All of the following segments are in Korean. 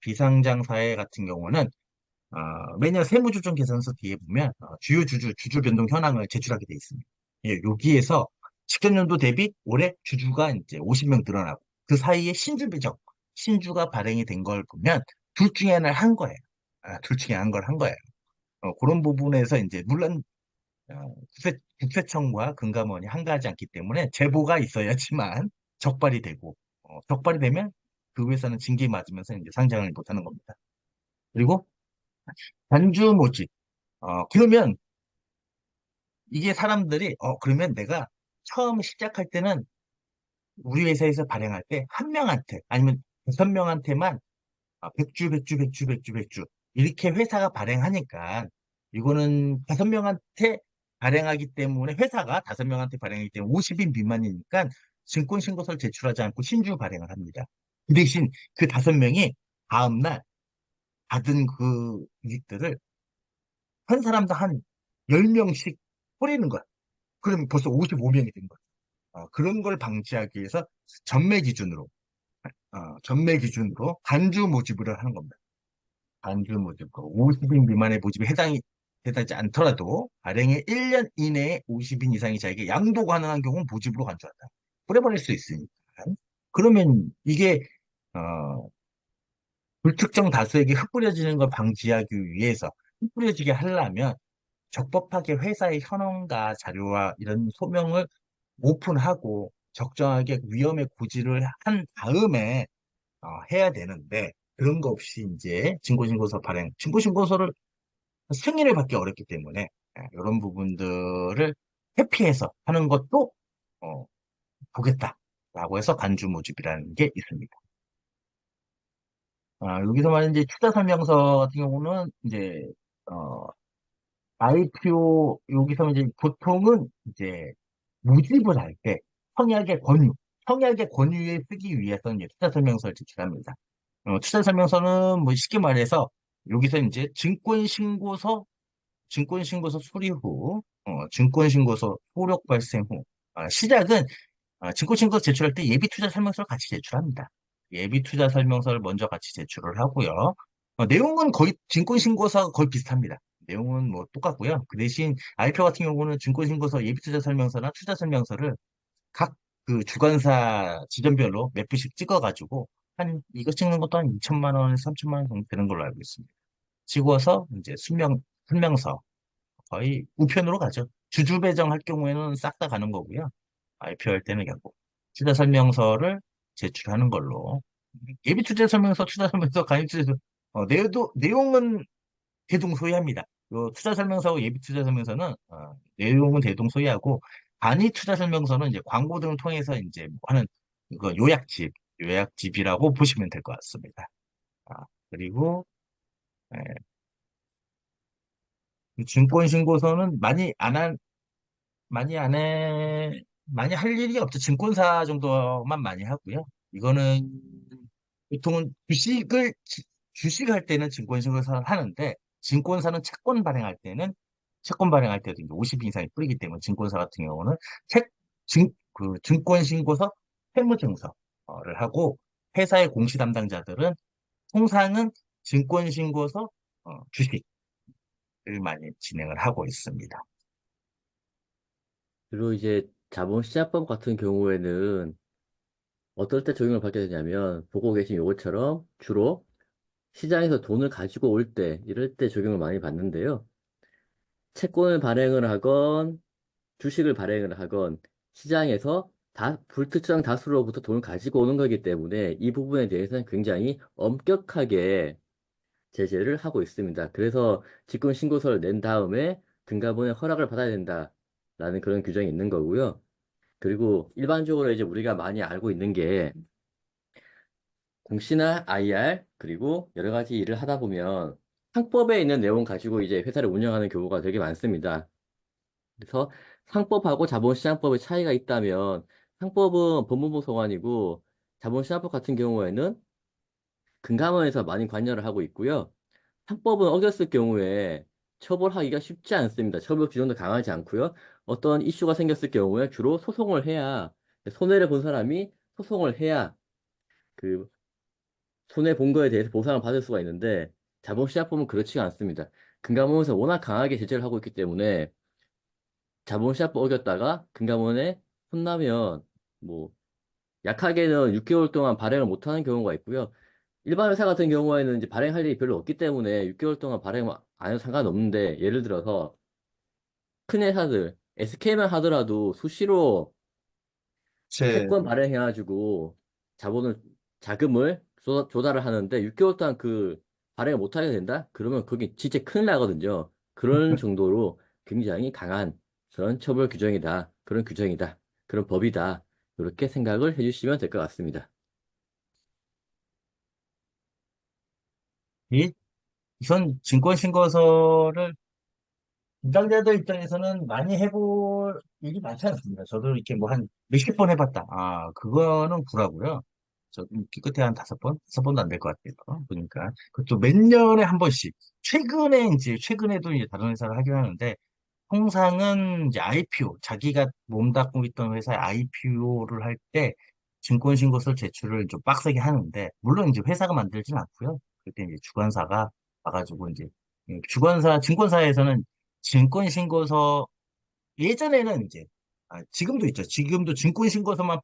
비상장 사회 같은 경우는 매년 세무조정 계산서 뒤에 보면 주요 주주 변동 현황을 제출하게 돼 있습니다. 예, 여기에서 직전 연도 대비 올해 주주가 이제 50명 늘어나고 그 사이에 신주 배정, 신주가 발행이 된 걸 보면 둘 중에 하나를 한 거예요. 둘 중에 한 걸 한 거예요. 그런 부분에서 이제 물론 국세청과 금감원이 한가하지 않기 때문에 제보가 있어야지만 적발이 되고 적발이 되면 그 회사는 징계 맞으면서 이제 상장을 못하는 겁니다. 그리고 단주 모집. 그러면 이게 사람들이, 그러면 내가 처음 시작할 때는 우리 회사에서 발행할 때 한 명한테 아니면 5명한테만 100주, 100주, 100주, 100주, 100주 이렇게 회사가 발행하니까 이거는 5명한테 발행하기 때문에 회사가 5명한테 발행하기 때문에 50인 미만이니까 증권신고서를 제출하지 않고 신주 발행을 합니다. 그 대신 그 5명이 다음날 받은 그 이익들을 한 사람당 한 10명씩 뿌리는 거야. 그러면 벌써 55명이 된 거야. 그런 걸 방지하기 위해서 전매 기준으로, 전매 기준으로 단주 모집을 하는 겁니다. 단주 모집. 50인 미만의 모집에 해당이 되지 않더라도 발행의 1년 이내에 50인 이상이 자에게 양도 가능한 경우는 모집으로 간주한다. 뿌려버릴 수 있으니까. 그러면 이게, 어, 불특정 다수에게 흩뿌려지는 걸 방지하기 위해서 흩뿌려지게 하려면 적법하게 회사의 현황과 자료와 이런 소명을 오픈하고 적정하게 위험의 고지를 한 다음에 해야 되는데 그런 거 없이 이제 증권신고서 발행, 증권신고서를 승인을 받기 어렵기 때문에 이런 부분들을 회피해서 하는 것도 어, 보겠다라고 해서 간주 모집이라는 게 있습니다. 여기서 말하는 이제 투자 설명서 같은 경우는 이제 어, IPO 여기서 이제 보통은 이제 모집을 할 때 청약의 권유, 청약의 권유에 쓰기 위해서 이제 투자 설명서를 제출합니다. 투자 설명서는 뭐 쉽게 말해서 여기서 이제 증권신고서 수리 후, 증권신고서 효력 발생 후, 시작은 증권신고서 제출할 때 예비투자 설명서를 같이 제출합니다. 예비투자 설명서를 먼저 같이 제출을 하고요. 내용은 거의 증권신고서가 거의 비슷합니다. 내용은 뭐 똑같고요. 그 대신 IPO 같은 경우는 증권신고서 예비투자 설명서나 투자 설명서를 각 그 주관사 지점별로 몇 부씩 찍어가지고 이거 찍는 것도 한 2천만 원에서 3천만 원 정도 되는 걸로 알고 있습니다. 찍어서 이제 설명서 거의 우편으로 가죠. 주주 배정할 경우에는 싹 다 가는 거고요. IPO 할 때는 결국 투자 설명서를 제출하는 걸로. 예비 투자 설명서, 투자 설명서, 간이 투자 설명서, 내용은 대동소이합니다. 투자 설명서하고 예비 투자 설명서는 내용은 대동소이하고 간이 투자 설명서는 이제 광고 등을 통해서 이제 뭐 하는 그 요약집이라고 보시면 될 것 같습니다. 아, 그리고 예, 증권신고서는 많이 할 일이 없죠. 증권사 정도만 많이 하고요. 이거는 보통은 주식할 때는 증권신고서 하는데, 채권 발행할 때도 이제 50인 이상이 뿌리기 때문에 증권사 같은 경우는 증권신고서 세무증서를 하고, 회사의 공시 담당자들은 통상은 증권신고서 주식을 많이 진행을 하고 있습니다. 그리고 이제 자본시장법 같은 경우에는 어떨 때 적용을 받게 되냐면 보고 계신 요것처럼 주로 시장에서 돈을 가지고 올 때, 이럴 때 적용을 많이 받는데요. 채권을 발행을 하건 주식을 발행을 하건 시장에서 불특정 다수로부터 돈을 가지고 오는 거기 때문에 이 부분에 대해서는 굉장히 엄격하게 제재를 하고 있습니다. 그래서 직권 신고서를 낸 다음에 금감원의 허락을 받아야 된다라는 그런 규정이 있는 거고요. 그리고 일반적으로 이제 우리가 많이 알고 있는 게 공시나 IR 그리고 여러 가지 일을 하다 보면 상법에 있는 내용 가지고 이제 회사를 운영하는 경우가 되게 많습니다. 그래서 상법하고 자본시장법의 차이가 있다면 상법은 법무부 소관이고 자본시장법 같은 경우에는 금감원에서 많이 관여를 하고 있고요. 상법은 어겼을 경우에 처벌하기가 쉽지 않습니다. 처벌 규정도 강하지 않고요. 어떤 이슈가 생겼을 경우에 주로 소송을 해야 손해를 본 사람이 소송을 해야 그 손해 본 거에 대해서 보상을 받을 수가 있는데 자본시장법은 그렇지가 않습니다. 금감원에서 워낙 강하게 제재를 하고 있기 때문에 자본시장법 어겼다가 금감원에 혼나면 뭐 약하게는 6개월 동안 발행을 못하는 경우가 있고요. 일반 회사 같은 경우에는 이제 발행할 일이 별로 없기 때문에 6개월 동안 발행 안 해도 상관없는데 예를 들어서 큰 회사들 SK만 하더라도 수시로 제, 채권 발행해가지고 자본을 자금을 조달을 하는데 6개월 동안 그 발행을 못하게 된다? 그러면 그게 진짜 큰일 나거든요. 그런 정도로 굉장히 강한 그런 처벌 규정이다. 그런 규정이다. 그런 법이다. 이렇게 생각을 해주시면 될 것 같습니다. 이, 우선 증권신고서를 담당자들 입장에서는 많이 해볼 일이 많지 않습니다. 저도 이렇게 뭐 한 몇십 번 해봤다. 아, 그거는 구라고요. 저 기껏해 한 다섯 번? 다섯 번도 안 될 것 같아요. 보니까. 그것도 몇 년에 한 번씩. 최근에도 이제 다른 회사를 하긴 하는데, 통상은 이제 IPO, 자기가 몸담고 있던 회사의 IPO를 할 때 증권신고서 제출을 좀 빡세게 하는데, 물론 이제 회사가 만들진 않고요. 그때 이제 주관사가 와가지고 이제, 증권사에서는 증권신고서, 예전에는 이제, 지금도 있죠. 지금도 증권신고서만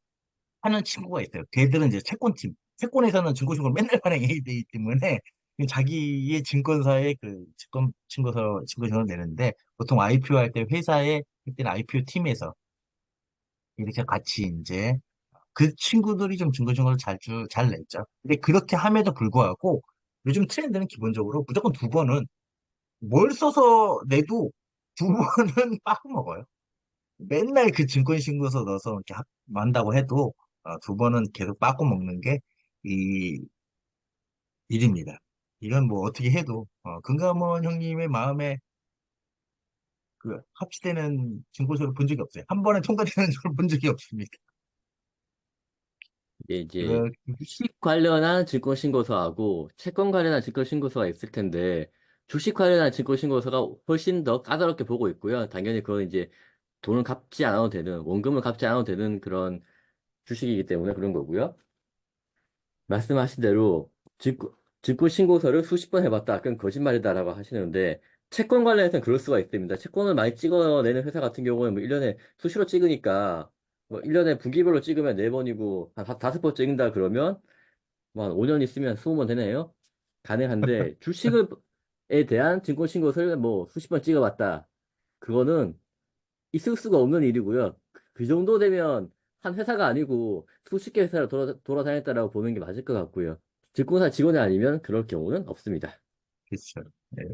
하는 친구가 있어요. 걔들은 이제 채권팀. 채권에서는 증권신고를 맨날 발행해야 되기 때문에 자기의 증권사에 그 증권신고서를 내는데 보통 IPO 할 때 회사에 그때는 IPO 팀에서 이렇게 같이 이제 그 친구들이 좀 증권신고를 잘 냈죠. 근데 그렇게 함에도 불구하고 요즘 트렌드는 기본적으로 무조건 두 번은 뭘 써서 내도 두 번은 빠꾸 먹어요. 맨날 그 증권신고서 넣어서 이렇게 만다고 해도 두 번은 계속 빠꾸 먹는 게 이 일입니다. 이건 뭐 어떻게 해도 금감원 형님의 마음에 그 합치되는 증권서를 본 적이 없어요. 한 번에 통과되는 걸 본 적이 없습니다. 이제 그렇, 주식 관련한 증권 신고서하고 채권 관련한 증권 신고서가 있을 텐데 주식 관련한 증권 신고서가 훨씬 더 까다롭게 보고 있고요. 당연히 그건 이제 돈을 갚지 않아도 되는 원금을 갚지 않아도 되는 그런 주식이기 때문에 그런 거고요. 말씀하신 대로 증권 신고서를 수십 번 해봤다. 그건 거짓말이다라고 하시는데 채권 관련해서는 그럴 수가 있습니다. 채권을 많이 찍어내는 회사 같은 경우는 뭐 1년에 수시로 찍으니까 뭐 1년에 분기별로 찍으면 4번이고 한 다섯 번 찍는다 그러면 뭐 한 5년 있으면 20번 되네요. 가능한데 주식에 대한 증권 신고서를 뭐 수십 번 찍어봤다. 그거는 있을 수가 없는 일이고요. 그 정도 되면 한 회사가 아니고 수십 개 회사를 돌아다녔다라고 보는 게 맞을 것 같고요. 증권사 직원이 아니면 그럴 경우는 없습니다. 그렇죠. 네.